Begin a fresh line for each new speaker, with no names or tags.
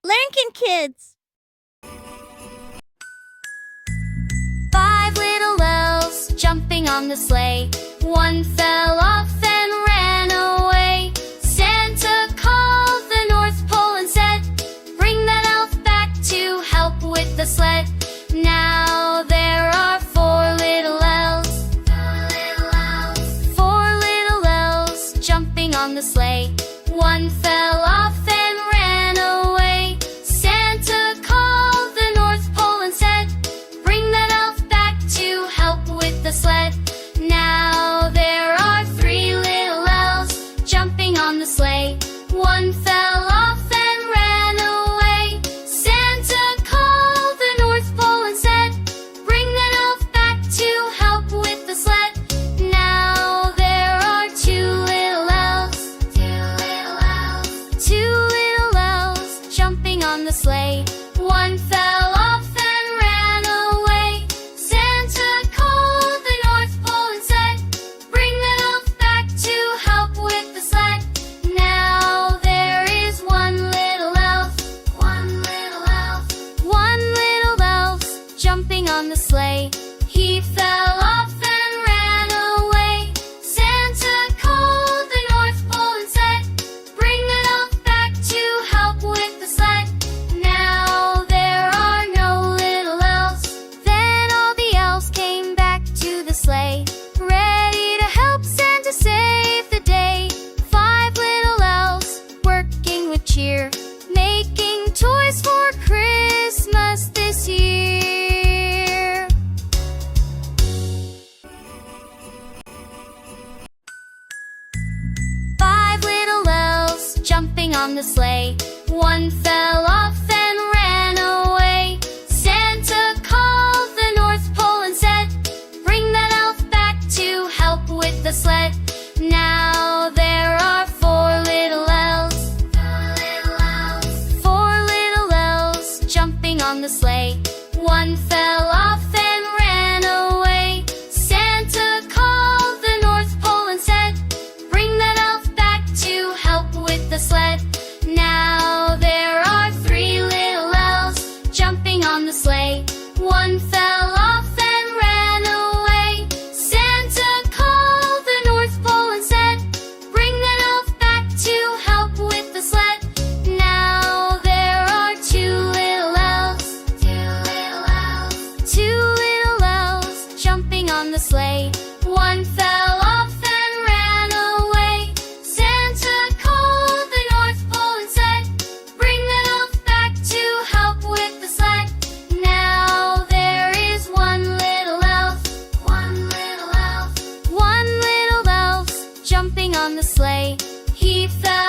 Learnkin Kids.
Five little elves jumping on the sleigh. One fell off and ran away. Santa called the North Pole and said, "Bring that elf back to help with the sled." Now there are four little elves. Four little elves jumping on the sleigh. One fell off and ran away. Santa called the North Pole and said, "Bring that elf back to help with the sled." Now there are three little elves jumping on the sleigh. One fell off and ran away. Santa called the North Pole and said, "Bring that elf back to help with the sled." Now there are two little elves. Two little elves jumping on the sleigh. One fell off and ran away. Santa called the North Pole and said, "Bring that elf back to help with the sled." Now there is one little elf. One little elf jumping on the sleigh. He fell off and ran away. Santa called the North Pole and said, "Bring that elf back to help with the sled." Now there are no little elves. Then all the elves came back to the sleigh, ready to help Santa save the day. Five little elves working with cheer, making toys for Christmas this year. Five little elves jumping on the sleigh. One fell off and ran away. Santa called the North Pole and said, "Bring that elf back to help with the sled." Now there are four little elves. Four little elves jumping on the sleigh. One fell off and ran away. Santa called the North Pole and said, "Bring that elf back to help with the sled." Now there are three little elves jumping on the sleigh. One fell off and ran away. Santa called the North Pole and said, "Bring that elf back to help with the sled." Now there are two little elves. Two little elves jumping on the sleigh. One fell off and ran away. Santa called the North Pole and said, "Bring that elf back to help with the sled." Now there is one little elf. One little elf jumping on the sleigh. He fell